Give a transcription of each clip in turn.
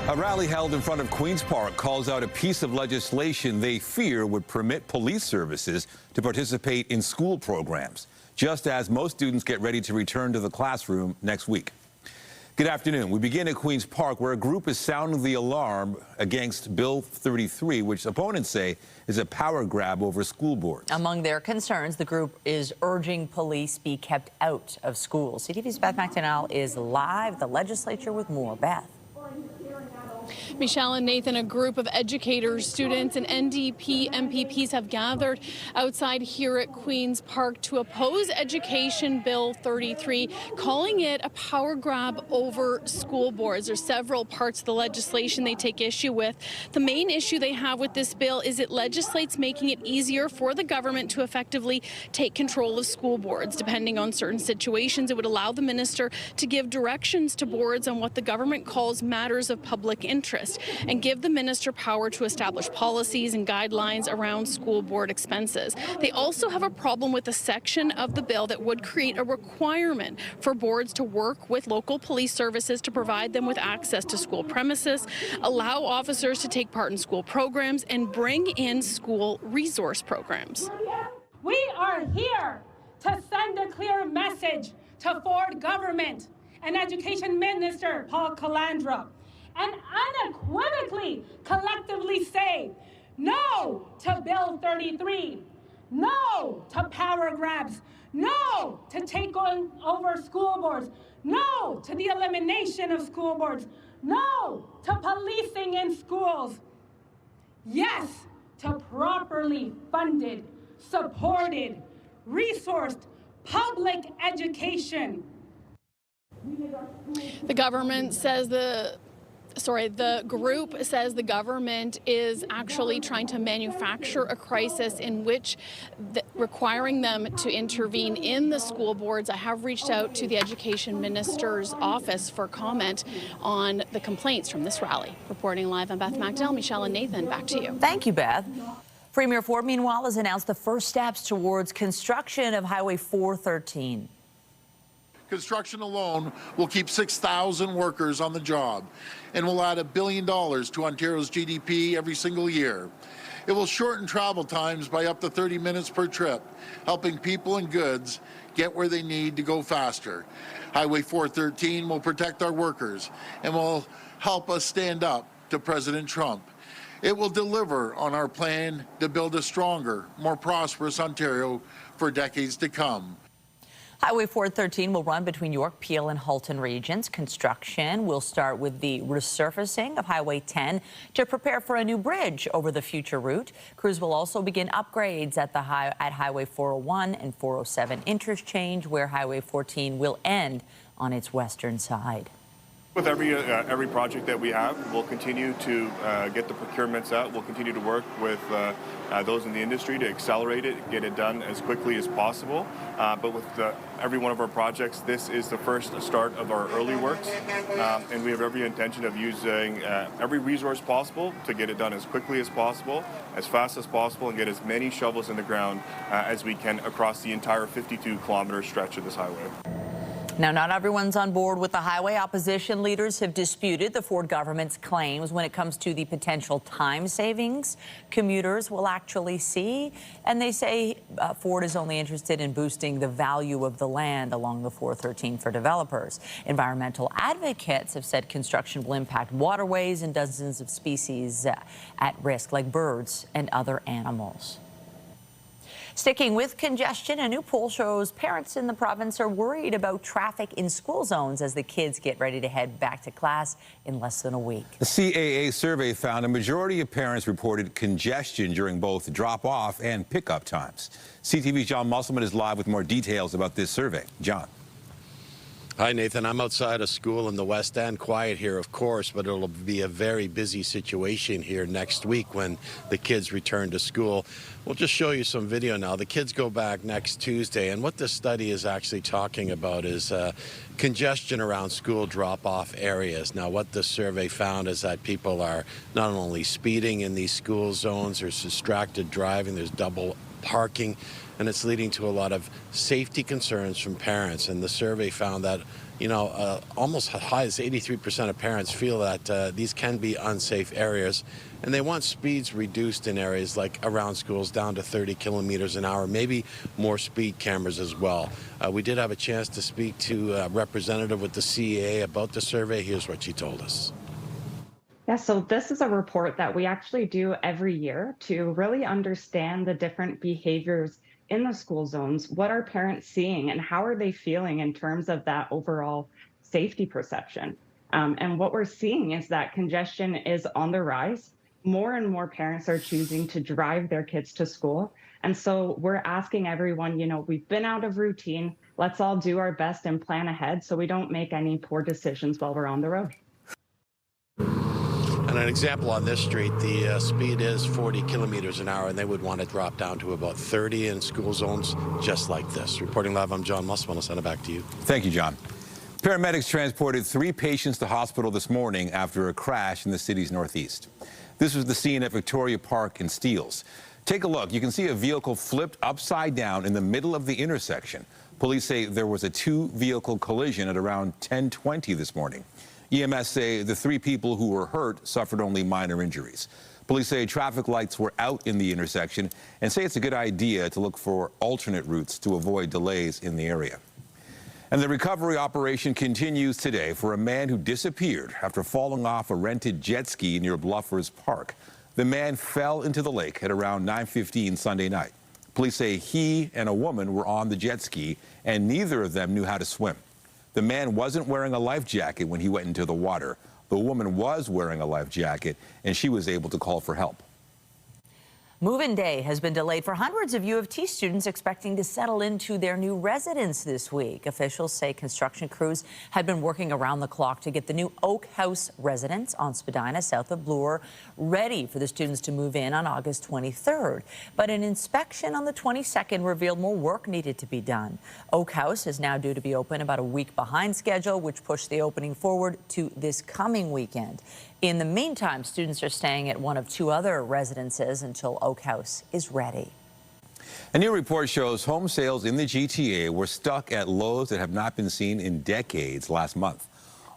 A rally held in front of Queen's Park calls out a piece of legislation they fear would permit police services to participate in school programs, just as most students get ready to return to the classroom next week. Good afternoon. We begin at Queen's Park, where a group is sounding the alarm against Bill 33, which opponents say is a power grab over school boards. Among their concerns, the group is urging police be kept out of schools. CTV's Beth McDonnell is live at the legislature with more. Beth. Michelle and Nathan, a group of educators, students, and NDP MPPs have gathered outside here at Queen's Park to oppose Education Bill 33, calling it a power grab over school boards. There's several parts of the legislation they take issue with. The main issue they have with this bill is it legislates making it easier for the government to effectively take control of school boards. Depending on certain situations, it would allow the minister to give directions to boards on what the government calls matters of public interest, and give the minister power to establish policies and guidelines around school board expenses. They also have a problem with a section of the bill that would create a requirement for boards to work with local police services to provide them with access to school premises, allow officers to take part in school programs, and bring in school resource programs. We are here to send a clear message to Ford government and Education Minister Paul Calandra, and unequivocally, collectively say no to Bill 33, no to power grabs, no to take over school boards, no to the elimination of school boards, no to policing in schools, yes to properly funded, supported, resourced public education. The government says the group says the government is actually trying to manufacture a crisis in which requiring them to intervene in the school boards. I have reached out to the education minister's office for comment on the complaints from this rally. Reporting live, I'm Beth McDonnell. Michelle and Nathan, back to you. Thank you, Beth. Premier Ford, meanwhile, has announced the first steps towards construction of Highway 413. Construction alone will keep 6,000 workers on the job and will add $1 billion to Ontario's GDP every single year. It will shorten travel times by up to 30 minutes per trip, helping people and goods get where they need to go faster. Highway 413 will protect our workers and will help us stand up to President Trump. It will deliver on our plan to build a stronger, more prosperous Ontario for decades to come. Highway 413 will run between York, Peel, and Halton regions. Construction will start with the resurfacing of Highway 10 to prepare for a new bridge over the future route. Crews will also begin upgrades at Highway 401 and 407 interchange, where Highway 14 will end on its western side. With every project that we have, we'll continue to get the procurements out. We'll continue to work with those in the industry to accelerate it, get it done as quickly as possible. But with every one of our projects, this is the first start of our early works, and we have every intention of using every resource possible to get it done as quickly as possible, as fast as possible, and get as many shovels in the ground as we can across the entire 52-kilometer stretch of this highway. Now, not everyone's on board with the highway. Opposition leaders have disputed the Ford government's claims when it comes to the potential time savings commuters will actually see. And they say Ford is only interested in boosting the value of the land along the 413 for developers. Environmental advocates have said construction will impact waterways and dozens of species at risk, like birds and other animals. Sticking with congestion, a new poll shows parents in the province are worried about traffic in school zones as the kids get ready to head back to class in less than a week. The CAA survey found a majority of parents reported congestion during both drop-off and pickup times. CTV's John Musselman is live with more details about this survey. John. Hi, Nathan. I'm outside a school in the West End. Quiet here, of course, but it'll be a very busy situation here next week when the kids return to school. We'll just show you some video now. The kids go back next Tuesday, and what this study is actually talking about is congestion around school drop-off areas. Now, what this survey found is that people are not only speeding in these school zones, there's distracted driving, there's double parking, and it's leading to a lot of safety concerns from parents. And the survey found that, almost as high as 83% of parents feel that these can be unsafe areas, and they want speeds reduced in areas like around schools down to 30 kilometers an hour, maybe more speed cameras as well. We did have a chance to speak to a representative with the CEA about the survey. Here's what she told us. Yeah, so this is a report that we actually do every year to really understand the different behaviors in the school zones. What are parents seeing and how are they feeling in terms of that overall safety perception? And what we're seeing is that congestion is on the rise. More and more parents are choosing to drive their kids to school. And so we're asking everyone, we've been out of routine. Let's all do our best and plan ahead so we don't make any poor decisions while we're on the road. And an example on this street, the speed is 40 kilometers an hour, and they would want to drop down to about 30 in school zones just like this. Reporting live, I'm John Muswell. I'll send it back to you. Thank you, John. Paramedics transported 3 patients to hospital this morning after a crash in the city's northeast. This was the scene at Victoria Park in Steeles. Take a look. You can see a vehicle flipped upside down in the middle of the intersection. Police say there was a 2-vehicle collision at around 10:20 this morning. EMS say the 3 people who were hurt suffered only minor injuries. Police say traffic lights were out in the intersection and say it's a good idea to look for alternate routes to avoid delays in the area. And the recovery operation continues today for a man who disappeared after falling off a rented jet ski near Bluffers Park. The man fell into the lake at around 9:15 Sunday night. Police say he and a woman were on the jet ski and neither of them knew how to swim. The man wasn't wearing a life jacket when he went into the water. The woman was wearing a life jacket, and she was able to call for help. Move-in day has been delayed for hundreds of U of T students expecting to settle into their new residence this week. Officials say construction crews had been working around the clock to get the new Oak House residence on Spadina, south of Bloor, ready for the students to move in on August 23rd. But an inspection on the 22nd revealed more work needed to be done. Oak House is now due to be open about a week behind schedule, which pushed the opening forward to this coming weekend. In the meantime, students are staying at one of 2 other residences until Oak House is ready. A new report shows home sales in the GTA were stuck at lows that have not been seen in decades last month.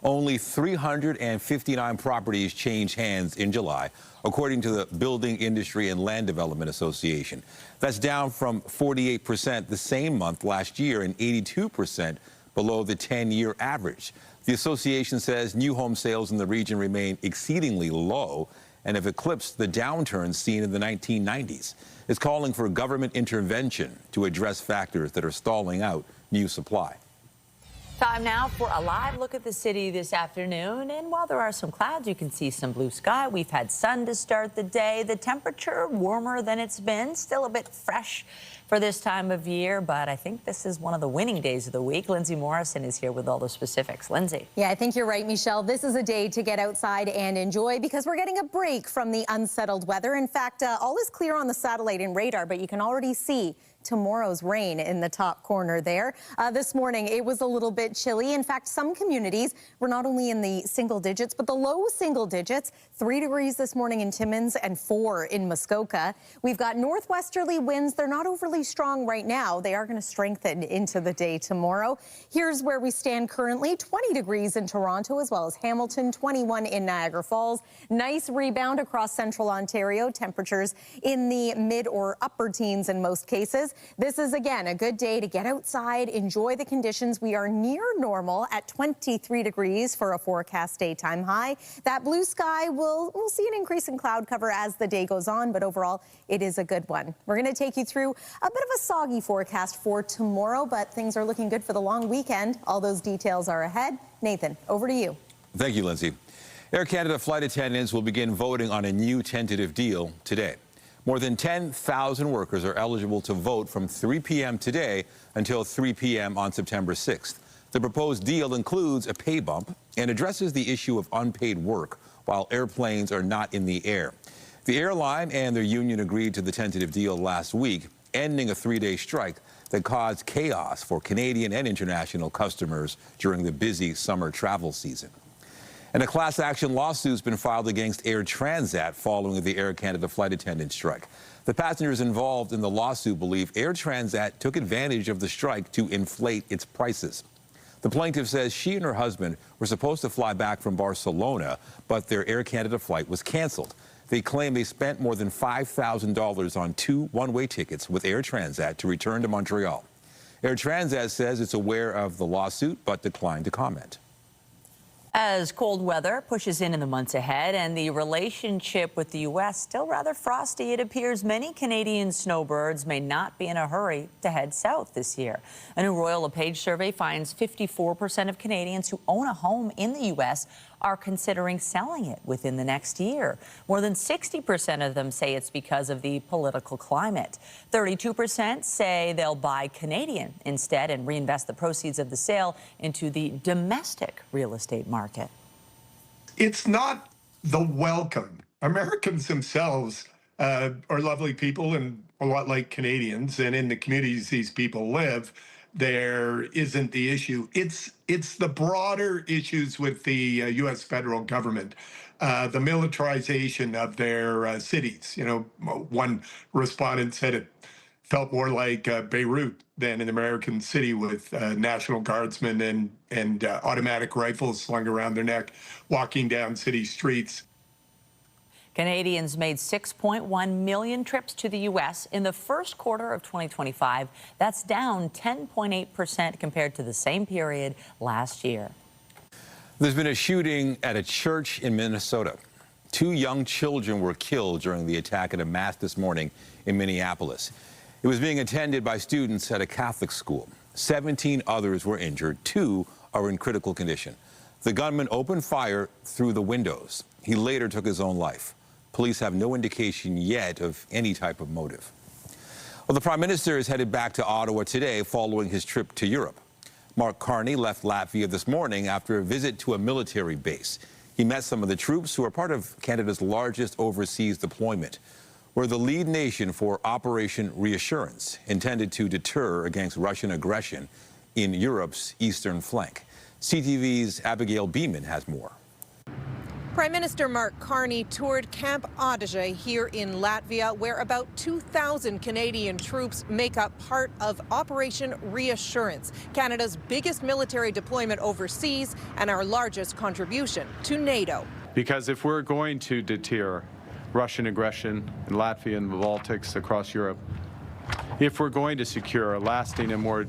Only 359 properties changed hands in July, according to the Building Industry and Land Development Association. That's down from 48% the same month last year and 82% below the 10-year average. The association says new home sales in the region remain exceedingly low and have eclipsed the downturn seen in the 1990s. It's calling for government intervention to address factors that are stalling out new supply. Time now for a live look at the city this afternoon. And while there are some clouds, you can see some blue sky. We've had sun to start the day. The temperature warmer than it's been, still a bit fresh for this time of year, but I think this is one of the winning days of the week. Lindsay Morrison is here with all the specifics. Lindsay. Yeah, I think you're right, Michelle. This is a day to get outside and enjoy because we're getting a break from the unsettled weather. In fact, all is clear on the satellite and radar, but you can already see tomorrow's rain in the top corner there. This morning, it was a little bit chilly. In fact, some communities were not only in the single digits, but the low single digits. 3 degrees this morning in Timmins and 4 in Muskoka. We've got northwesterly winds. They're not overly strong right now. They are going to strengthen into the day tomorrow. Here's where we stand currently. 20 degrees in Toronto as well as Hamilton, 21 in Niagara Falls. Nice rebound across central Ontario. Temperatures in the mid or upper teens in most cases. This is, again, a good day to get outside, enjoy the conditions. We are near normal at 23 degrees for a forecast daytime high. That blue sky we'll see an increase in cloud cover as the day goes on, but overall, it is a good one. We're going to take you through a bit of a soggy forecast for tomorrow, but things are looking good for the long weekend. All those details are ahead. Nathan, over to you. Thank you, Lindsay. Air Canada flight attendants will begin voting on a new tentative deal today. More than 10,000 workers are eligible to vote from 3 p.m. today until 3 p.m. on September 6th. The proposed deal includes a pay bump and addresses the issue of unpaid work while airplanes are not in the air. The airline and their union agreed to the tentative deal last week, ending a 3-day strike that caused chaos for Canadian and international customers during the busy summer travel season. And a class action lawsuit has been filed against Air Transat following the Air Canada flight attendant strike. The passengers involved in the lawsuit believe Air Transat took advantage of the strike to inflate its prices. The plaintiff says she and her husband were supposed to fly back from Barcelona, but their Air Canada flight was canceled. They claim they spent more than $5,000 on 2 one-way tickets with Air Transat to return to Montreal. Air Transat says it's aware of the lawsuit, but declined to comment. As cold weather pushes in the months ahead and the relationship with the U.S. still rather frosty, it appears many Canadian snowbirds may not be in a hurry to head south this year. A new Royal LePage survey finds 54% of Canadians who own a home in the U.S. are considering selling it within the next year. More than 60% of them say it's because of the political climate. 32% say they'll buy Canadian instead and reinvest the proceeds of the sale into the domestic real estate market. It's not the welcome. Americans themselves are lovely people and a lot like Canadians, and in the communities these people live, there isn't the issue. It's the broader issues with the U.S. federal government, the militarization of their cities. You know, one respondent said it felt more like Beirut than an American city with National Guardsmen and automatic rifles slung around their neck, walking down city streets. Canadians made 6.1 million trips to the U.S. in the first quarter of 2025. That's down 10.8% compared to the same period last year. There's been a shooting at a church in Minnesota. 2 young children were killed during the attack at a mass this morning in Minneapolis. It was being attended by students at a Catholic school. 17 others were injured. 2 are in critical condition. The gunman opened fire through the windows. He later took his own life. Police have no indication yet of any type of motive. Well, the Prime Minister is headed back to Ottawa today following his trip to Europe. Mark Carney left Latvia this morning after a visit to a military base. He met some of the troops who are part of Canada's largest overseas deployment. We're the lead nation for Operation Reassurance, intended to deter against Russian aggression in Europe's eastern flank. CTV's Abigail Beeman has more. Prime Minister Mark Carney toured Camp Adolescent here in Latvia, where about 2,000 Canadian troops make up part of Operation Reassurance, Canada's biggest military deployment overseas and our largest contribution to NATO. Because if we're going to deter Russian aggression in Latvia and the Baltics across Europe, if we're going to secure a lasting and more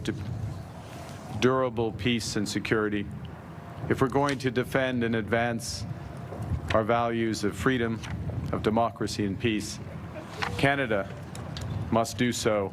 durable peace and security, if we're going to defend and advance our values of freedom, of democracy and peace, Canada must do so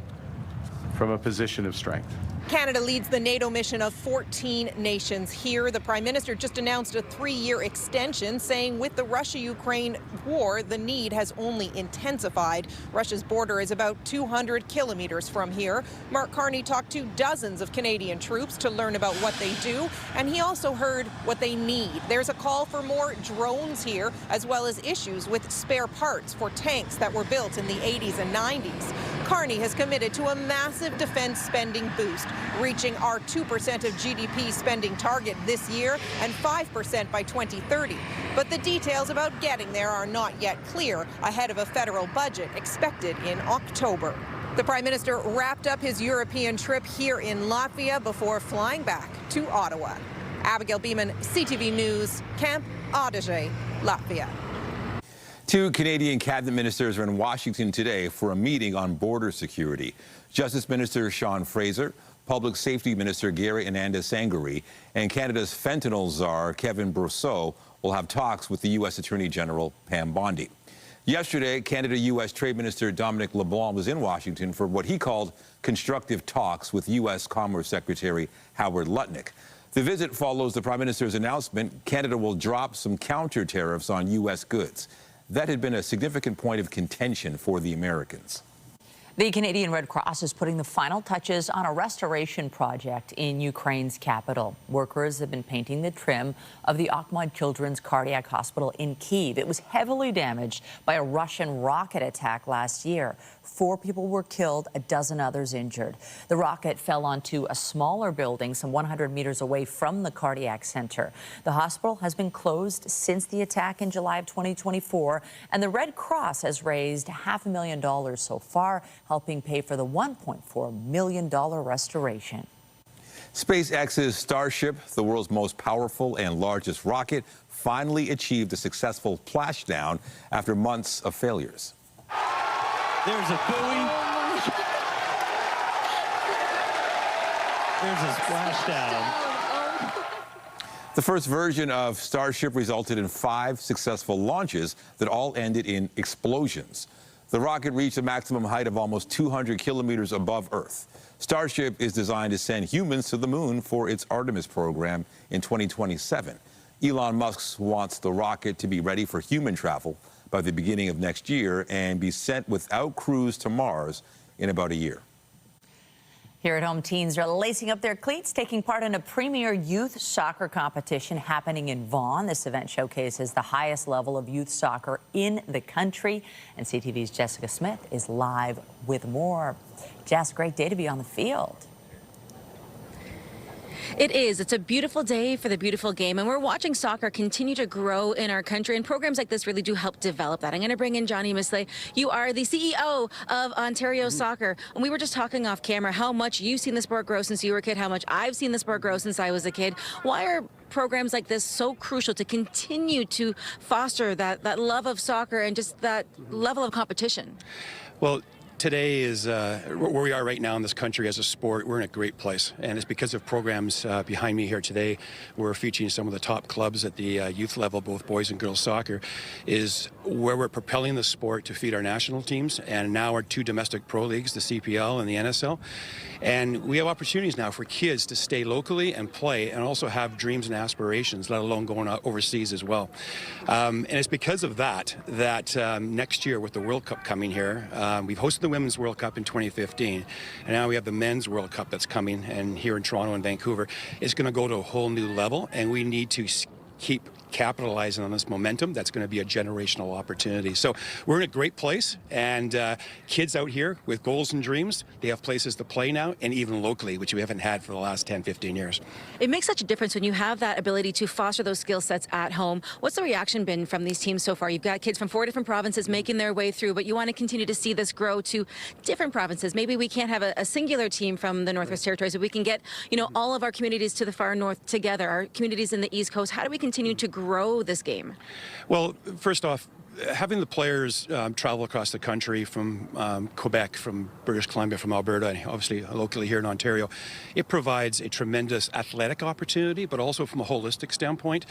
from a position of strength. Canada leads the NATO mission of 14 nations here. The Prime Minister just announced a 3-year extension, saying with the Russia-Ukraine war, the need has only intensified. Russia's border is about 200 kilometers from here. Mark Carney talked to dozens of Canadian troops to learn about what they do, and he also heard what they need. There's a call for more drones here, as well as issues with spare parts for tanks that were built in the 80s and 90s. Carney has committed to a massive defense spending boost, reaching our 2% of GDP spending target this year and 5% by 2030. But the details about getting there are not yet clear ahead of a federal budget expected in October. The Prime Minister wrapped up his European trip here in Latvia before flying back to Ottawa. Abigail Beeman, CTV News, Camp Adolescent, Latvia. 2 Canadian cabinet ministers are in Washington today for a meeting on border security. Justice Minister Sean Fraser, Public Safety Minister Gary Ananda-Sangari, and Canada's fentanyl czar Kevin Brousseau will have talks with the U.S. Attorney General Pam Bondi. Yesterday, Canada-U.S. Trade Minister Dominic LeBlanc was in Washington for what he called constructive talks with U.S. Commerce Secretary Howard Lutnick. The visit follows the Prime Minister's announcement Canada will drop some counter tariffs on U.S. goods. That had been a significant point of contention for the Americans. The Canadian Red Cross is putting the final touches on a restoration project in Ukraine's capital. Workers have been painting the trim of the Akhmat Children's Cardiac Hospital in Kyiv. It was heavily damaged by a Russian rocket attack last year. 4 people were killed, a dozen others injured. The rocket fell onto a smaller building some 100 meters away from the cardiac center. The hospital has been closed since the attack in July of 2024, and the Red Cross has raised $500,000 so far, helping pay for the $1.4 million restoration. SpaceX's Starship, the world's most powerful and largest rocket, finally achieved a successful splashdown after months of failures. There's a buoy. There's a splashdown. The first version of Starship resulted in 5 successful launches that all ended in explosions. The rocket reached a maximum height of almost 200 kilometers above Earth. Starship is designed to send humans to the moon for its Artemis program in 2027. Elon Musk wants the rocket to be ready for human travel by the beginning of next year and be sent without crews to Mars in about a year. Here at home, teens are lacing up their cleats, taking part in a premier youth soccer competition happening in Vaughan. This event showcases the highest level of youth soccer in the country. And CTV's Jessica Smith is live with more. Jess, great day to be on the field. It is. It's a beautiful day for the beautiful game, and we're watching soccer continue to grow in our country, and programs like this really do help develop that. I'm going to bring in Johnny Misley. You are the CEO of Ontario Soccer, and we were just talking off camera how much you've seen the sport grow since you were a kid, how much I've seen the sport grow since I was a kid. Why are programs like this so crucial to continue to foster that love of soccer and just that level of competition? Well, today is where we are right now in this country as a sport. We're in a great place, and it's because of programs behind me here today. We're featuring some of the top clubs at the youth level, both boys and girls soccer, is where we're propelling the sport to feed our national teams, and now our 2 domestic pro leagues, the CPL and the NSL. And we have opportunities now for kids to stay locally and play and also have dreams and aspirations, let alone going out overseas as well. And it's because of that next year with the World Cup coming here, we've hosted the Women's World Cup in 2015, and now we have the Men's World Cup that's coming, and here in Toronto and Vancouver. It's going to go to a whole new level, and we need to keep capitalizing on this momentum. That's going to be a generational opportunity. So we're in a great place, and kids out here with goals and dreams, they have places to play now, and even locally, which we haven't had for the last 10, 15 years. It makes such a difference when you have that ability to foster those skill sets at home. What's the reaction been from these teams so far? You've got kids from 4 different provinces making their way through, but you want to continue to see this grow to different provinces. Maybe we can't have a singular team from the Northwest Territories, but we can get, all of our communities to the far north together, our communities in the East Coast. How do we continue to grow this game? Well, first off, having the players travel across the country from Quebec, from British Columbia, from Alberta, and obviously locally here in Ontario, it provides a tremendous athletic opportunity, but also from a holistic standpoint,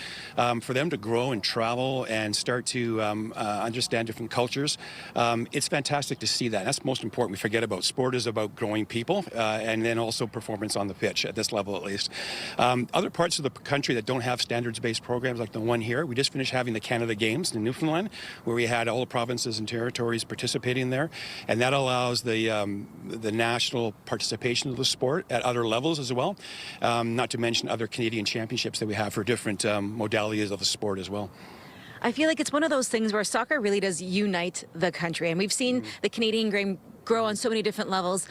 for them to grow and travel and start to understand different cultures. It's fantastic to see that. That's most important. We forget about sport is about growing people and then also performance on the pitch, at this level at least. Other parts of the country that don't have standards-based programs like the one here, we just finished having the Canada Games in Newfoundland, where we had all the provinces and territories participating there, and that allows the national participation of the sport at other levels as well, not to mention other Canadian championships that we have for different modalities of the sport as well. I feel like it's one of those things where soccer really does unite the country, and we've seen the Canadian game grow on so many different levels.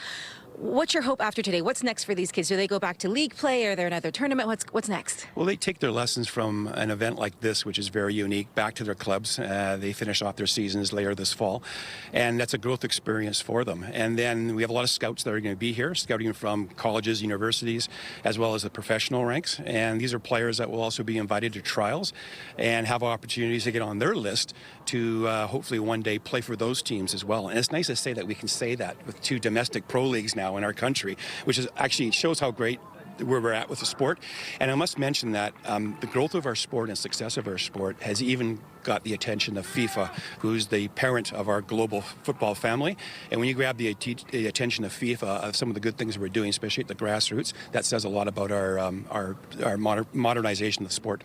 What's your hope after today? What's next for these kids? Do they go back to league play? Are there another tournament? What's next? Well, they take their lessons from an event like this, which is very unique, back to their clubs. They finish off their seasons later this fall, and that's a growth experience for them. And then we have a lot of scouts that are going to be here, scouting from colleges, universities, as well as the professional ranks. And these are players that will also be invited to trials and have opportunities to get on their list to hopefully one day play for those teams as well. And it's nice to say that we can say that with 2 domestic pro leagues now in our country, which is actually shows how great where we're at with the sport. And I must mention that the growth of our sport and success of our sport has even got the attention of FIFA, who's the parent of our global football family. And when you grab the attention of FIFA of some of the good things we're doing, especially at the grassroots, that says a lot about our modernization of the sport.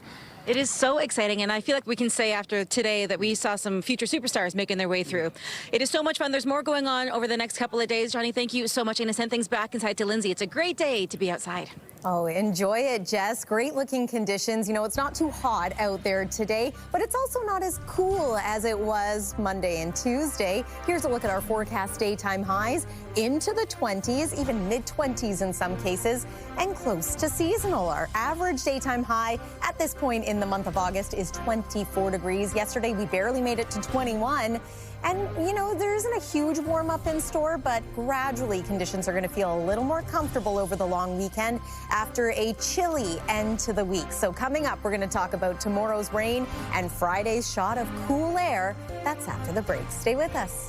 It is so exciting, and I feel like we can say after today that we saw some future superstars making their way through. It is so much fun. There's more going on over the next couple of days. Johnny, thank you so much. I'm going to send things back inside to Lindsay. It's a great day to be outside. Oh, enjoy it, Jess. Great looking conditions. You know, it's not too hot out there today, but it's also not as cool as it was Monday and Tuesday. Here's a look at our forecast daytime highs into the 20s, even mid-20s in some cases, and close to seasonal. Our average daytime high at this point in the month of August is 24 degrees. Yesterday, we barely made it to 21. And, you know, there isn't a huge warm-up in store, but gradually conditions are going to feel a little more comfortable over the long weekend after a chilly end to the week. So coming up, we're going to talk about tomorrow's rain and Friday's shot of cool air. That's after the break. Stay with us.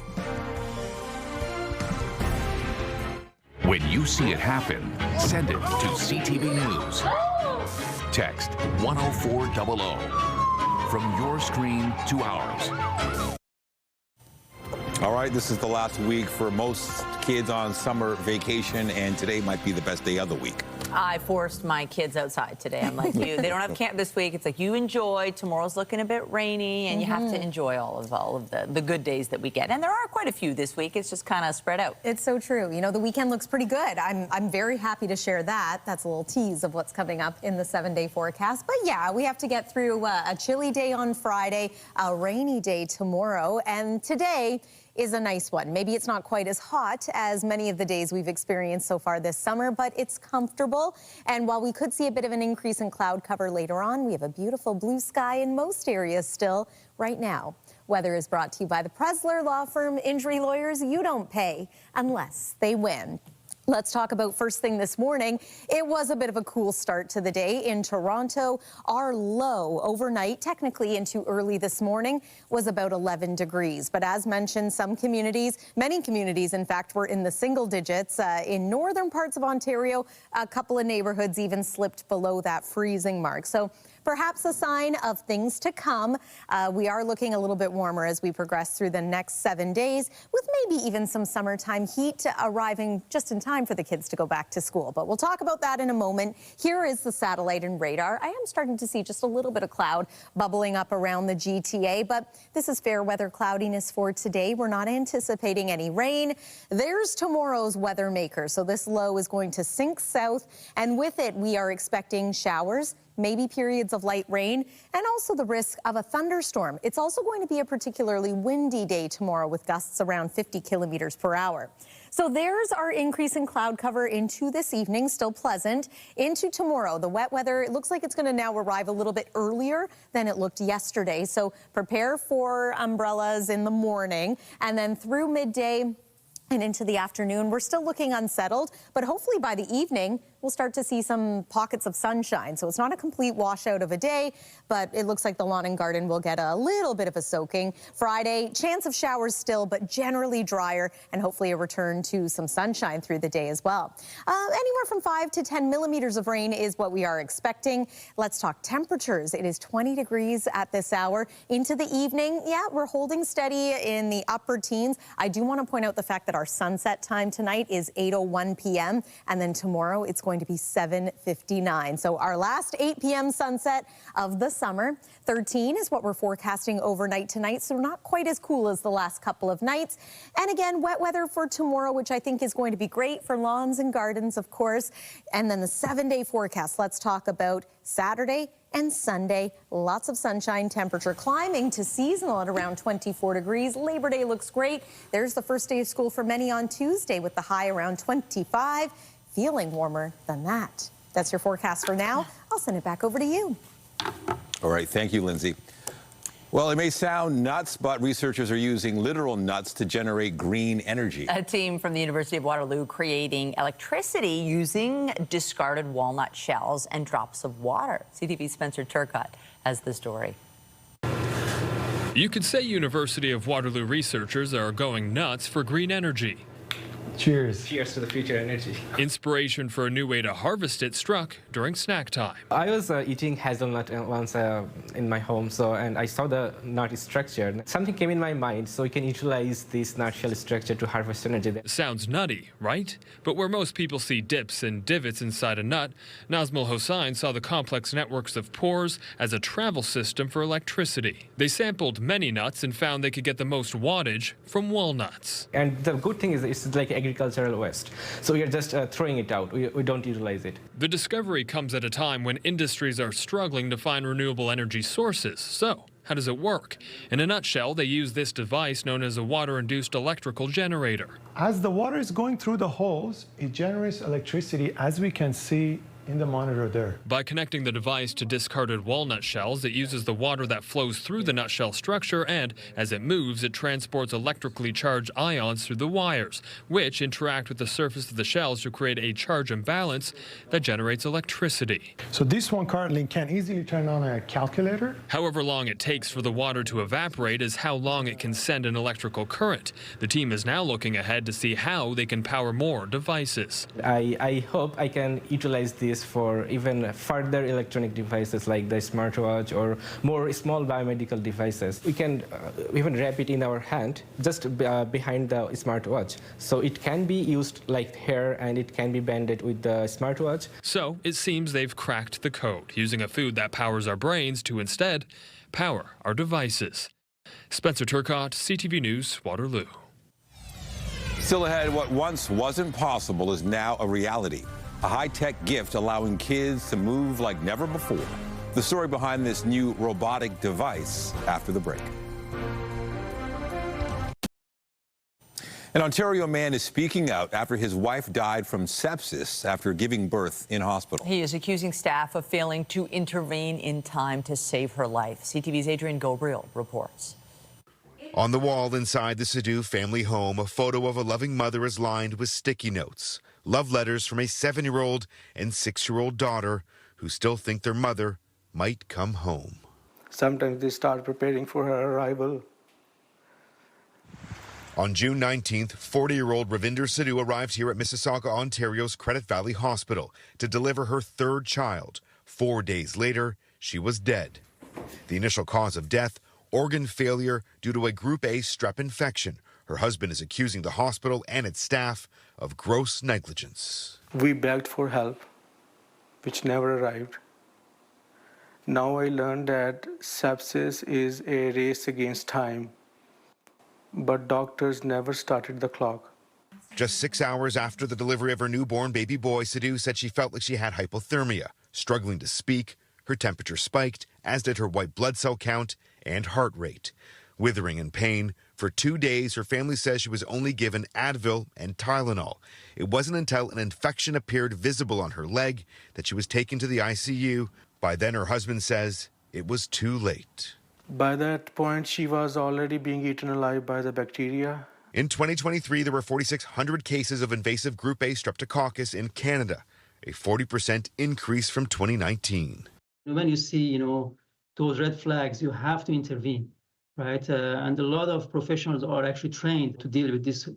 When you see it happen, send it to CTV News. Text 10400 from your screen to ours. All right, this is the last week for most kids on summer vacation, and today might be the best day of the week. I forced my kids outside today. I'm like, they don't have camp this week. It's like, you enjoy. Tomorrow's looking a bit rainy, and you have to enjoy all of the good days that we get. And there are quite a few this week. It's just kind of spread out. It's so true. You know, the weekend looks pretty good. I'm very happy to share that. That's a little tease of what's coming up in the 7-day forecast. But yeah, we have to get through a chilly day on Friday, a rainy day tomorrow, and today is a nice one. Maybe it's not quite as hot as many of the days we've experienced so far this summer, but it's comfortable. And while we could see a bit of an increase in cloud cover later on, we have a beautiful blue sky in most areas still right now. Weather is brought to you by the Presler Law Firm. Injury lawyers, you don't pay unless they win. Let's talk about first thing this morning. It was a bit of a cool start to the day in Toronto. Our low overnight, technically into early this morning, was about 11 degrees. But as mentioned, some communities, many communities, in fact, were in the single digits. In northern parts of Ontario, a couple of neighborhoods even slipped below that freezing mark. So perhaps a sign of things to come. We are looking a little bit warmer as we progress through the next 7 days, with maybe even some summertime heat arriving just in time for the kids to go back to school. But we'll talk about that in a moment. Here is the satellite and radar. I am starting to see just a little bit of cloud bubbling up around the GTA, but this is fair weather cloudiness for today. We're not anticipating any rain. There's tomorrow's weather maker. So this low is going to sink south, and with it, we are expecting showers, maybe periods of light rain, and also the risk of a thunderstorm. It's also going to be a particularly windy day tomorrow with gusts around 50 kilometers per hour. So there's our increase in cloud cover into this evening, still pleasant. Into tomorrow, the wet weather, it looks like it's going to now arrive a little bit earlier than it looked yesterday. So prepare for umbrellas in the morning, and then through midday and into the afternoon, we're still looking unsettled, but hopefully by the evening, we'll start to see some pockets of sunshine. So it's not a complete washout of a day, but it looks like the lawn and garden will get a little bit of a soaking. Friday, chance of showers still, but generally drier, and hopefully a return to some sunshine through the day as well. Anywhere from 5 to 10 millimeters of rain is what we are expecting. Let's talk temperatures. It is 20 degrees at this hour. Into the evening, yeah, we're holding steady in the upper teens. I do want to point out the fact that our sunset time tonight is 8:01 p.m. and then tomorrow it's going to be 7:59. So our last 8 p.m. sunset of the summer. 13 is what we're forecasting overnight tonight, so not quite as cool as the last couple of nights. And again, wet weather for tomorrow, which I think is going to be great for lawns and gardens, of course. And then the 7-day forecast. Let's talk about Saturday and Sunday. Lots of sunshine, temperature climbing to seasonal at around 24 degrees. Labor Day looks great. There's the first day of school for many on Tuesday with the high around 25. Feeling warmer than that. That's your forecast for now. I'll send it back over to you. All right, thank you, Lindsay. Well, it may sound nuts, but researchers are using literal nuts to generate green energy. A team from the University of Waterloo creating electricity using discarded walnut shells and drops of water. CTV's Spencer Turcott has the story. You could say University of Waterloo researchers are going nuts for green energy. Cheers. Cheers to the future energy. Inspiration for a new way to harvest it struck during snack time. I was eating hazelnut once in my home, and I saw the nut structure. Something came in my mind, so we can utilize this nutshell structure to harvest energy. Sounds nutty, right? But where most people see dips and divots inside a nut, Nazmul Hossain saw the complex networks of pores as a travel system for electricity. They sampled many nuts and found they could get the most wattage from walnuts. And the good thing is it's like agricultural waste. So we are just throwing it out. We don't utilize it. The discovery comes at a time when industries are struggling to find renewable energy sources. So how does it work? In a nutshell, they use this device known as a water-induced electrical generator. As the water is going through the holes, it generates electricity, as we can see in the monitor there. By connecting the device to discarded walnut shells, it uses the water that flows through the nutshell structure, and as it moves, it transports electrically charged ions through the wires, which interact with the surface of the shells to create a charge imbalance that generates electricity. So this one currently can easily turn on a calculator. However long it takes for the water to evaporate is how long it can send an electrical current. The team is now looking ahead to see how they can power more devices. I hope I can utilize this for even further electronic devices like the smartwatch or more small biomedical devices. We can even wrap it in our hand just behind the smartwatch. So it can be used like hair, and it can be banded with the smartwatch. So it seems they've cracked the code, using a food that powers our brains to instead power our devices. Spencer Turcott, CTV News, Waterloo. Still ahead, what once wasn't possible is now a reality. A high-tech gift allowing kids to move like never before. The story behind this new robotic device after the break. An Ontario man is speaking out after his wife died from sepsis after giving birth in hospital. He is accusing staff of failing to intervene in time to save her life. CTV's Adrian Gabriel reports. On the wall inside the Sadu family home, a photo of a loving mother is lined with sticky notes. Love letters from a 7-year-old and 6-year-old daughter who still think their mother might come home. Sometimes they start preparing for her arrival. On June 19th, 40-year-old Ravinder Sidhu arrived here at Mississauga, Ontario's Credit Valley Hospital to deliver her third child. 4 days later, she was dead. The initial cause of death, organ failure due to a Group A strep infection. Her husband is accusing the hospital and its staff of gross negligence. We begged for help, which never arrived. Now I learned that sepsis is a race against time, but doctors never started the clock. Just 6 hours after the delivery of her newborn baby boy, Sidhu said she felt like she had hypothermia, struggling to speak. Her temperature spiked, as did her white blood cell count and heart rate. Withering in pain, for 2 days, her family says she was only given Advil and Tylenol. It wasn't until an infection appeared visible on her leg that she was taken to the ICU. By then, her husband says it was too late. By that point, she was already being eaten alive by the bacteria. In 2023, there were 4,600 cases of invasive Group A streptococcus in Canada, a 40% increase from 2019. When you see, those red flags, you have to intervene, right? And a lot of professionals are actually trained to deal with this,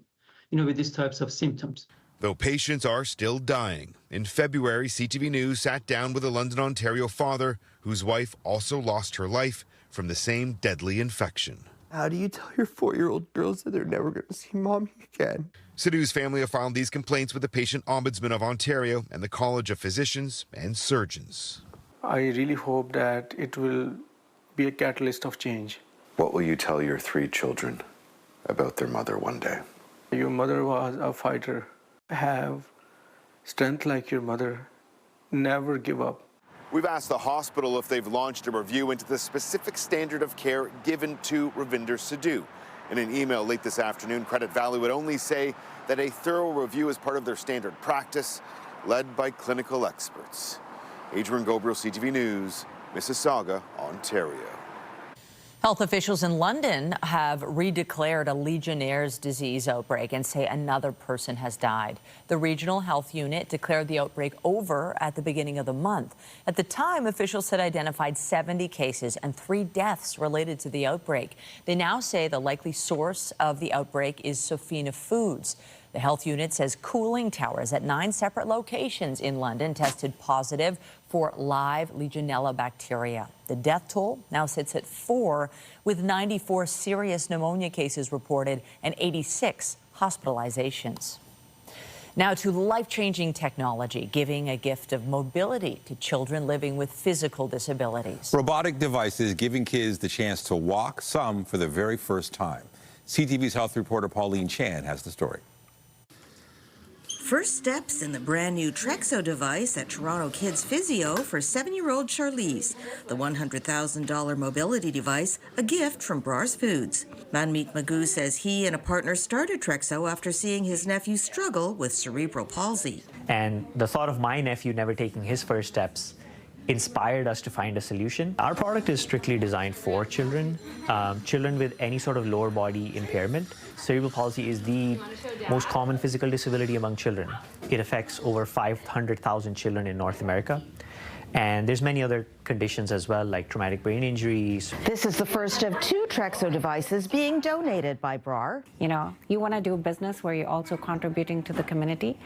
with these types of symptoms. Though patients are still dying. In February, CTV News sat down with a London, Ontario father whose wife also lost her life from the same deadly infection. How do you tell your 4-year-old girls that they're never going to see mommy again? Sidhu's family have filed these complaints with the Patient Ombudsman of Ontario and the College of Physicians and Surgeons. I really hope that it will be a catalyst of change. What will you tell your 3 children about their mother one day? Your mother was a fighter. Have strength like your mother. Never give up. We've asked the hospital if they've launched a review into the specific standard of care given to Ravinder Sidhu. In an email late this afternoon, Credit Valley would only say that a thorough review is part of their standard practice, led by clinical experts. Adrian Gabriel, CTV News, Mississauga, Ontario. Health officials in London have redeclared a Legionnaires disease outbreak and say another person has died. The regional health unit declared the outbreak over at the beginning of the month. At the time, officials had identified 70 cases and 3 deaths related to the outbreak. They now say the likely source of the outbreak is Sofina Foods. The health unit says cooling towers at 9 separate locations in London tested positive for live Legionella bacteria. The death toll now sits at 4, with 94 serious pneumonia cases reported and 86 hospitalizations. Now to life-changing technology, giving a gift of mobility to children living with physical disabilities. Robotic devices giving kids the chance to walk, some for the very first time. CTV's health reporter Pauline Chan has the story. First steps in the brand new Trexo device at Toronto Kids Physio for 7-year-old Charlize. The $100,000 mobility device, a gift from Brars Foods. Manmeet Magoo says he and a partner started Trexo after seeing his nephew struggle with cerebral palsy. And the thought of my nephew never taking his first steps inspired us to find a solution. Our product is strictly designed for children, children with any sort of lower body impairment. Cerebral palsy is the most common physical disability among children. It affects over 500,000 children in North America. And there's many other conditions as well, like traumatic brain injuries. This is the first of 2 Trexo devices being donated by Brar. You know, you want to do business where you're also contributing to the community.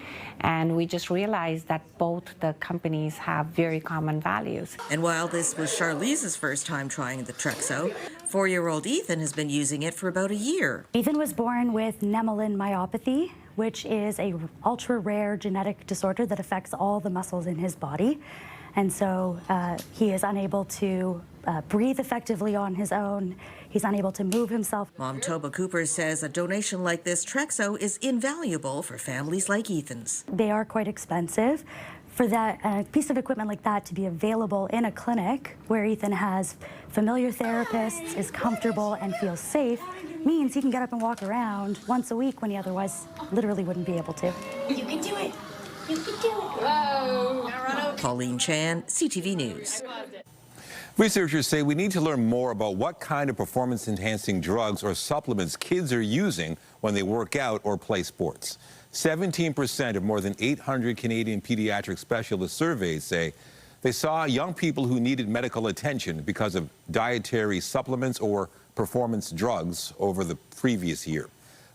And we just realized that both the companies have very common values. And while this was Charlize's first time trying the Trexo, 4-year-old Ethan has been using it for about a year. Ethan was born with Nemelin myopathy, which is a ultra-rare genetic disorder that affects all the muscles in his body. And so he is unable to breathe effectively on his own. He's unable to move himself. Mom Toba Cooper says a donation like this Trexo is invaluable for families like Ethan's. They are quite expensive. For that piece of equipment like that to be available in a clinic where Ethan has familiar therapists, is comfortable and feels safe, means he can get up and walk around once a week when he otherwise literally wouldn't be able to. You can do it. You can do it. Whoa. Pauline Chan, CTV News. Researchers say we need to learn more about what kind of performance-enhancing drugs or supplements kids are using when they work out or play sports. 17% of more than 800 Canadian pediatric specialists surveyed say they saw young people who needed medical attention because of dietary supplements or performance drugs over the previous year.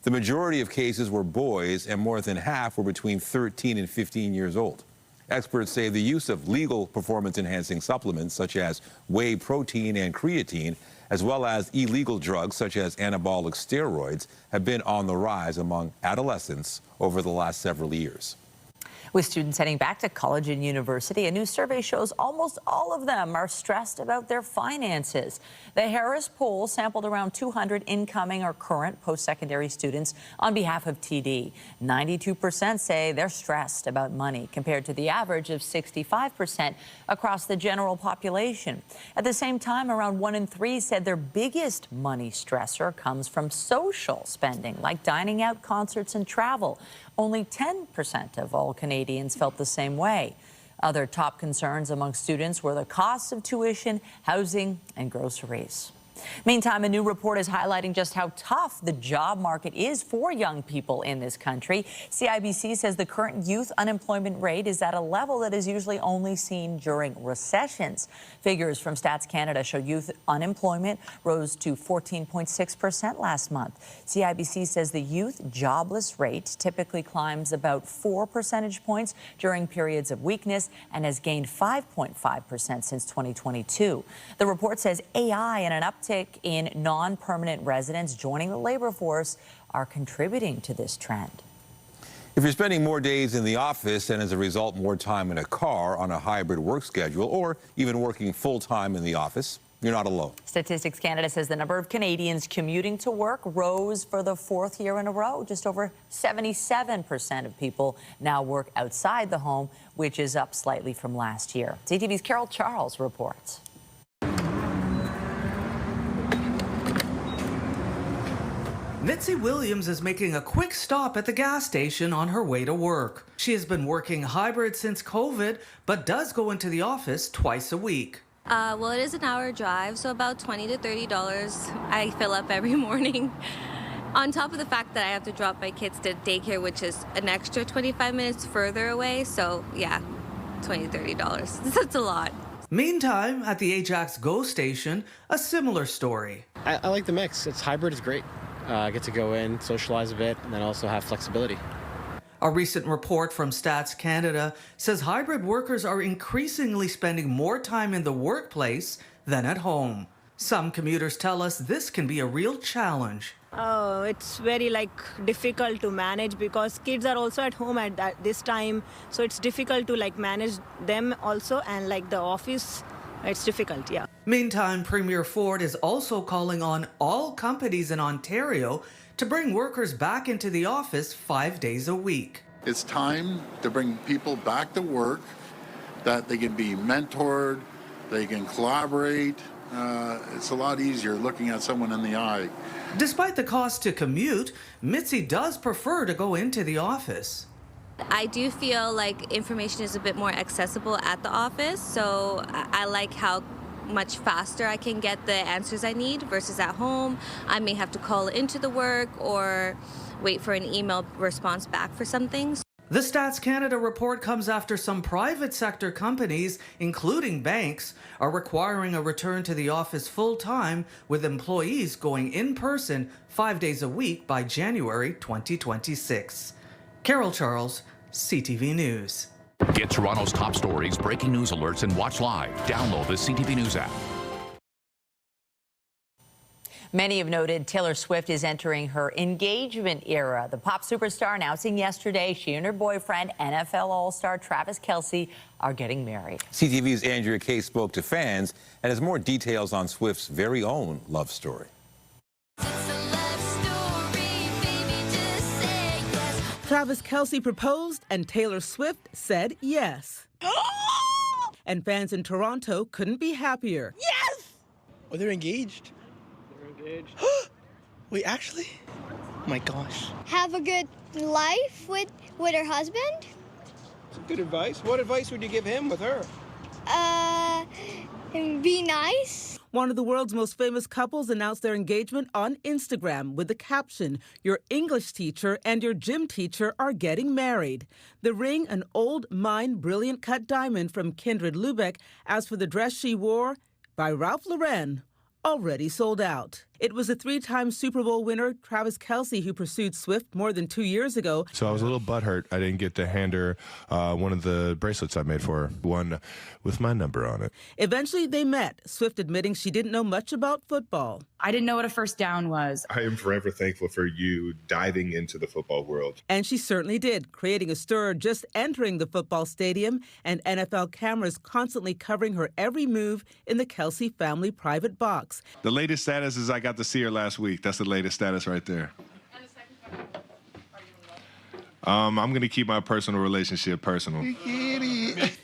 The majority of cases were boys, and more than half were between 13 and 15 years old. Experts say the use of legal performance-enhancing supplements such as whey protein and creatine, as well as illegal drugs such as anabolic steroids, have been on the rise among adolescents over the last several years. With students heading back to college and university, a new survey shows almost all of them are stressed about their finances. The Harris poll sampled around 200 incoming or current post-secondary students on behalf of TD. 92% say they're stressed about money, compared to the average of 65% across the general population. At the same time, around 1 in 3 said their biggest money stressor comes from social spending, like dining out, concerts, and travel. Only 10% of all Canadians felt the same way. Other top concerns among students were the costs of tuition, housing, and groceries. Meantime, a new report is highlighting just how tough the job market is for young people in this country. CIBC says the current youth unemployment rate is at a level that is usually only seen during recessions. Figures from Stats Canada show youth unemployment rose to 14.6% last month. CIBC says the youth jobless rate typically climbs about 4 percentage points during periods of weakness and has gained 5.5% since 2022. The report says AI and an uptick in non-permanent residents joining the labor force are contributing to this trend. If you're spending more days in the office and as a result more time in a car on a hybrid work schedule, or even working full-time in the office, you're not alone. Statistics Canada says the number of Canadians commuting to work rose for the 4th year in a row. Just over 77% of people now work outside the home, which is up slightly from last year. CTV's Carol Charles reports. Mitzi Williams is making a quick stop at the gas station on her way to work. She has been working hybrid since COVID, but does go into the office twice a week. Well, it is an hour drive, so about $20 to $30 I fill up every morning. On top of the fact that I have to drop my kids to daycare, which is an extra 25 minutes further away, so yeah, $20 to $30. That's a lot. Meantime, at the Ajax GO station, a similar story. I like the mix. It's hybrid is great. I get to go in, socialize a bit, and then also have flexibility. A recent report from Stats Canada says hybrid workers are increasingly spending more time in the workplace than at home. Some commuters tell us this can be a real challenge. Oh, it's very difficult to manage because kids are also at home at this time, so it's difficult to manage them also, and the office, it's difficult, yeah. Meantime, Premier Ford is also calling on all companies in Ontario to bring workers back into the office 5 days a week. It's time to bring people back to work, that they can be mentored, they can collaborate. It's a lot easier looking at someone in the eye. Despite the cost to commute, Mitzi does prefer to go into the office. I do feel like information is a bit more accessible at the office, so I like how much faster I can get the answers I need versus at home. I may have to call into the work or wait for an email response back for some things. The Stats Canada report comes after some private sector companies, including banks, are requiring a return to the office full-time, with employees going in person 5 days a week by January 2026. Carol Charles, CTV News. Get Toronto's top stories, breaking news alerts, and watch live. Download the CTV News app. Many have noted Taylor Swift is entering her engagement era. The pop superstar announcing yesterday she and her boyfriend, NFL All-Star Travis Kelce, are getting married. CTV's Andrea Kay spoke to fans and has more details on Swift's very own love story. Travis Kelce proposed and Taylor Swift said yes. And fans in Toronto couldn't be happier. Yes! Oh, they're engaged. Wait, actually? Oh my gosh. Have a good life with her husband. Some good advice. What advice would you give him with her? Be nice. One of the world's most famous couples announced their engagement on Instagram with the caption, "Your English teacher and your gym teacher are getting married." The ring, an old mine brilliant cut diamond from Kindred Lubeck. As for the dress she wore, by Ralph Lauren, already sold out. It was a 3-time Super Bowl winner, Travis Kelce, who pursued Swift more than 2 years ago. So I was a little butthurt I didn't get to hand her one of the bracelets I made for her, one with my number on it. Eventually they met, Swift admitting she didn't know much about football. I didn't know what a first down was. I am forever thankful for you diving into the football world. And she certainly did, creating a stir just entering the football stadium, and NFL cameras constantly covering her every move in the Kelce family private box. The latest status is I got to see her last week. That's the latest status right there. I'm going to keep my personal relationship personal.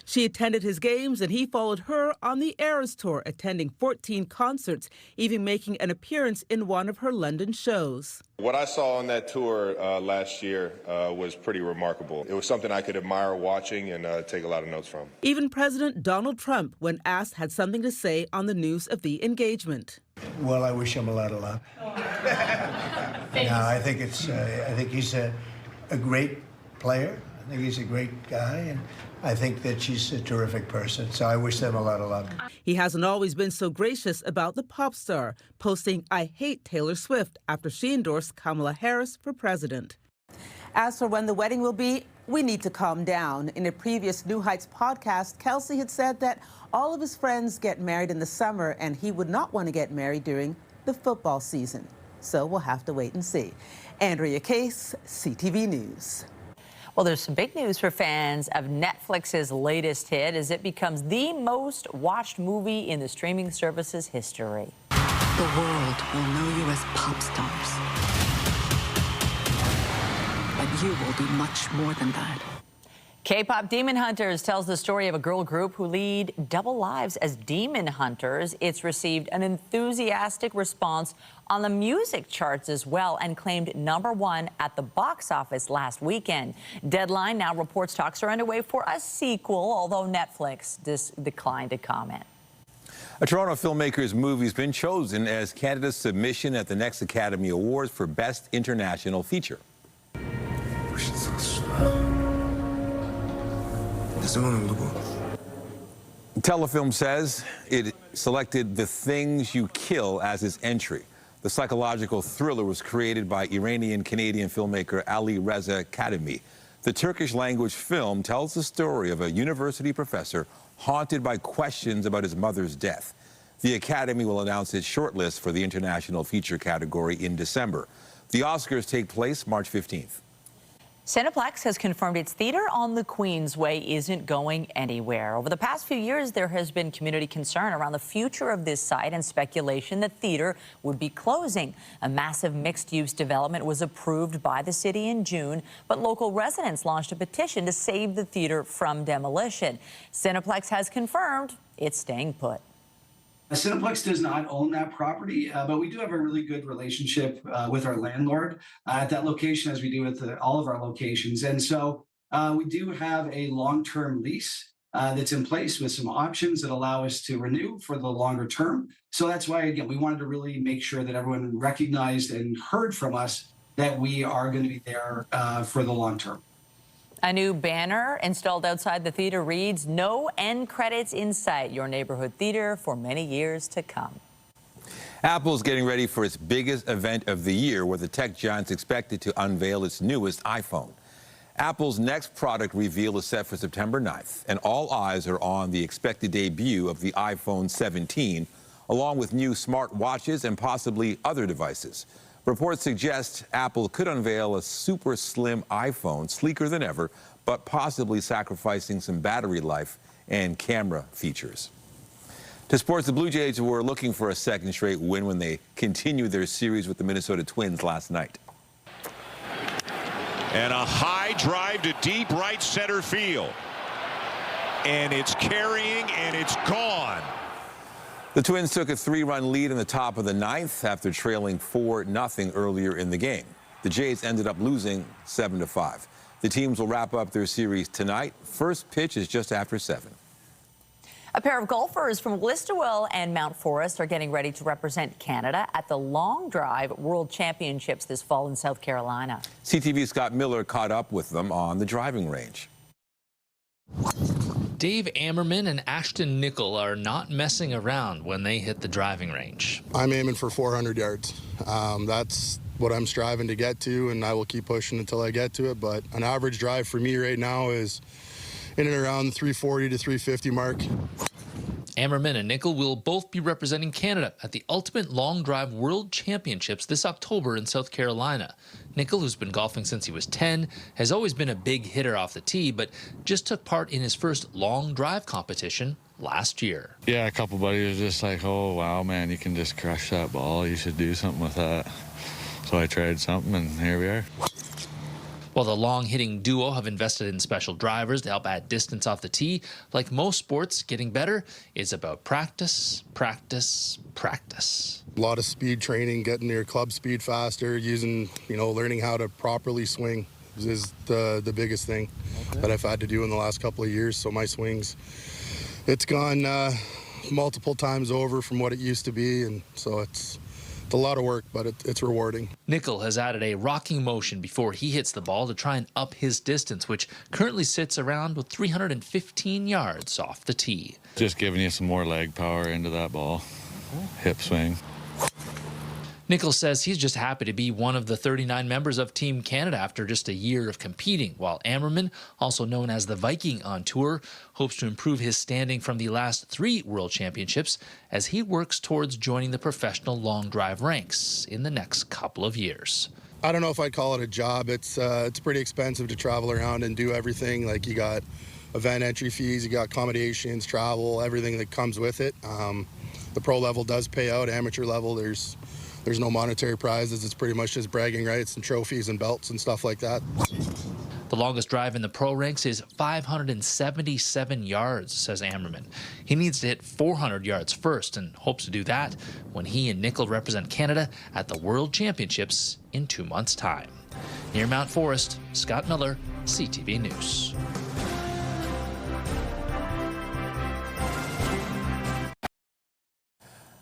She attended his games, and he followed her on the Eras Tour, attending 14 concerts, even making an appearance in one of her London shows. What I saw on that tour last year was pretty remarkable. It was something I could admire watching and take a lot of notes from. Even President Donald Trump, when asked, had something to say on the news of the engagement. Well, I wish him a lot of luck. No, I think he's a great player. I think he's a great guy, and I think that she's a terrific person, so I wish them a lot of luck. He hasn't always been so gracious about the pop star, posting, "I hate Taylor Swift," after she endorsed Kamala Harris for president. As for when the wedding will be, we need to calm down. In a previous New Heights podcast, Kelce had said that all of his friends get married in the summer, and he would not want to get married during the football season. So we'll have to wait and see. Andrea Case, CTV News. Well, there's some big news for fans of Netflix's latest hit as it becomes the most watched movie in the streaming service's history. The world will know you as pop stars. But you will be much more than that. K-pop Demon Hunters tells the story of a girl group who lead double lives as demon hunters. It's received an enthusiastic response on the music charts as well and claimed #1 at the box office last weekend. Deadline now reports talks are underway for a sequel, although Netflix declined to comment. A Toronto filmmaker's movie has been chosen as Canada's submission at the next Academy Awards for Best International Feature. Telefilm says it selected The Things You Kill as its entry. The psychological thriller was created by Iranian-Canadian filmmaker Ali Reza Kademi. The Turkish-language film tells the story of a university professor haunted by questions about his mother's death. The Academy will announce its shortlist for the International Feature category in December. The Oscars take place March 15th. Cineplex has confirmed its theater on the Queensway isn't going anywhere. Over the past few years, there has been community concern around the future of this site and speculation that theater would be closing. A massive mixed-use development was approved by the city in June, but local residents launched a petition to save the theater from demolition. Cineplex has confirmed it's staying put. Cineplex does not own that property, but we do have a really good relationship with our landlord at that location, as we do with all of our locations. And so we do have a long-term lease that's in place with some options that allow us to renew for the longer term. So that's why, again, we wanted to really make sure that everyone recognized and heard from us that we are going to be there for the long term. A new banner installed outside the theater reads, "No end credits in sight. Your neighborhood theater for many years to come." Apple's getting ready for its biggest event of the year, where the tech giant's expected to unveil its newest iPhone. Apple's next product reveal is set for September 9th, and all eyes are on the expected debut of the iPhone 17, along with new smart watches and possibly other devices. Reports suggest Apple could unveil a super slim iPhone, sleeker than ever, but possibly sacrificing some battery life and camera features. To sports, the Blue Jays were looking for a second straight win when they continued their series with the Minnesota Twins last night. And a high drive to deep right center field. And it's carrying, and it's gone. The Twins took a 3-run lead in the top of the 9th after trailing 4-0 earlier in the game. The Jays ended up losing 7-5. The teams will wrap up their series tonight. First pitch is just after 7. A pair of golfers from Listowel and Mount Forest are getting ready to represent Canada at the Long Drive World Championships this fall in South Carolina. CTV's Scott Miller caught up with them on the driving range. Dave Ammerman and Ashton Nickel are not messing around when they hit the driving range. I'm aiming for 400 yards. That's what I'm striving to get to, and I will keep pushing until I get to it. But an average drive for me right now is in and around the 340 to 350 mark. Ammerman and Nickel will both be representing Canada at the Ultimate Long Drive World Championships this October in South Carolina. Nickel, who's been golfing since he was 10, has always been a big hitter off the tee, but just took part in his first long drive competition last year. Yeah, a couple buddies were just like, "Oh, wow, man, you can just crush that ball. You should do something with that." So I tried something, and here we are. While the long-hitting duo have invested in special drivers to help add distance off the tee, like most sports, getting better is about practice, practice, practice. A lot of speed training, getting your club speed faster, using, learning how to properly swing is the biggest thing that I've had to do in the last couple of years. So my swings, it's gone multiple times over from what it used to be, and so it's a lot of work, but it's rewarding. Nickel has added a rocking motion before he hits the ball to try and up his distance, which currently sits around with 315 yards off the tee. Just giving you some more leg power into that ball. Hip swing. Nickel says he's just happy to be one of the 39 members of Team Canada after just a year of competing, while Ammerman, also known as the Viking on tour, hopes to improve his standing from the last 3 World Championships as he works towards joining the professional long drive ranks in the next couple of years. I don't know if I'd call it a job. It's pretty expensive to travel around and do everything. Like, you got event entry fees, you got accommodations, travel, everything that comes with it. The pro level does pay out. Amateur level, there's no monetary prizes. It's pretty much just bragging rights and trophies and belts and stuff like that. The longest drive in the pro ranks is 577 yards, says Ammerman. He needs to hit 400 yards first and hopes to do that when he and Nickel represent Canada at the World Championships in 2 months' time. Near Mount Forest, Scott Miller, CTV News.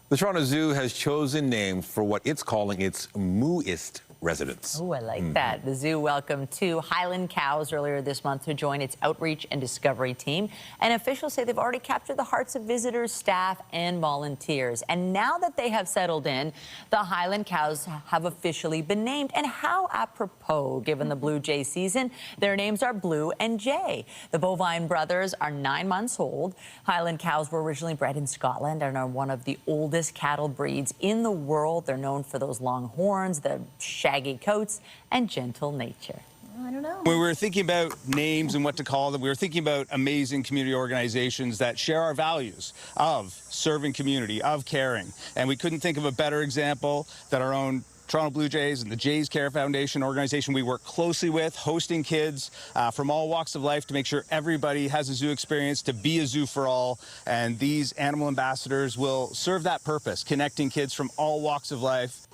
The Toronto Zoo has chosen names for what it's calling its Mooist residents. Oh, I like that. The zoo welcomed 2 Highland cows earlier this month to join its outreach and discovery team. And officials say they've already captured the hearts of visitors, staff, and volunteers. And now that they have settled in, the Highland cows have officially been named. And how apropos, given the Blue Jay season. Their names are Blue and Jay. The bovine brothers are 9 months old. Highland cows were originally bred in Scotland and are one of the oldest cattle breeds in the world. They're known for those long horns, the shaggy coats, and gentle nature. I don't know. When we were thinking about names and what to call them, we were thinking about amazing community organizations that share our values of serving community, of caring. And we couldn't think of a better example than our own Toronto Blue Jays and the Jays Care Foundation organization we work closely with, hosting kids from all walks of life to make sure everybody has a zoo experience, to be a zoo for all. And these animal ambassadors will serve that purpose, connecting kids from all walks of life.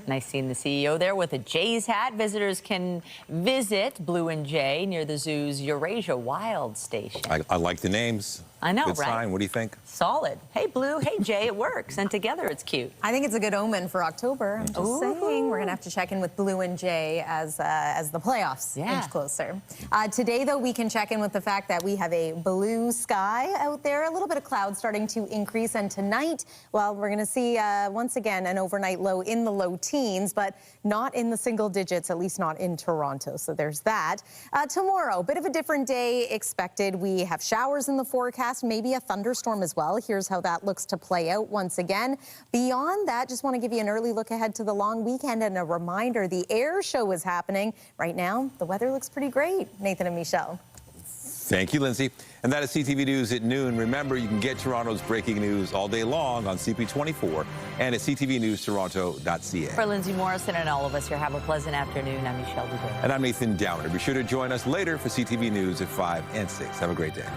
Nice seeing the CEO there with a Jays hat. Visitors can visit Blue and Jay near the zoo's Eurasia Wild Station. I like the names. I know, Good right? sign. What do you think? Solid. Hey, Blue. Hey, Jay. It works. And together, it's cute. I think it's a good omen for October. I'm just saying. We're going to have to check in with Blue and Jay as the playoffs inch closer. Today, though, we can check in with the fact that we have a blue sky out there. A little bit of clouds starting to increase. And tonight, well, we're going to see, once again, an overnight low in the low teens, but not in the single digits, at least not in Toronto. So there's that. Tomorrow, bit of a different day expected. We have showers in the forecast. Maybe a thunderstorm as well. Here's how that looks to play out once again. Beyond that, just want to give you an early look ahead to the long weekend and a reminder, the air show is happening. Right now, the weather looks pretty great. Nathan and Michelle. Thank you, Lindsay. And that is CTV News at noon. Remember, you can get Toronto's breaking news all day long on CP24 and at ctvnewstoronto.ca. For Lindsay Morrison and all of us here, have a pleasant afternoon. I'm Michelle Dubé. And I'm Nathan Downer. Be sure to join us later for CTV News at 5 and 6. Have a great day.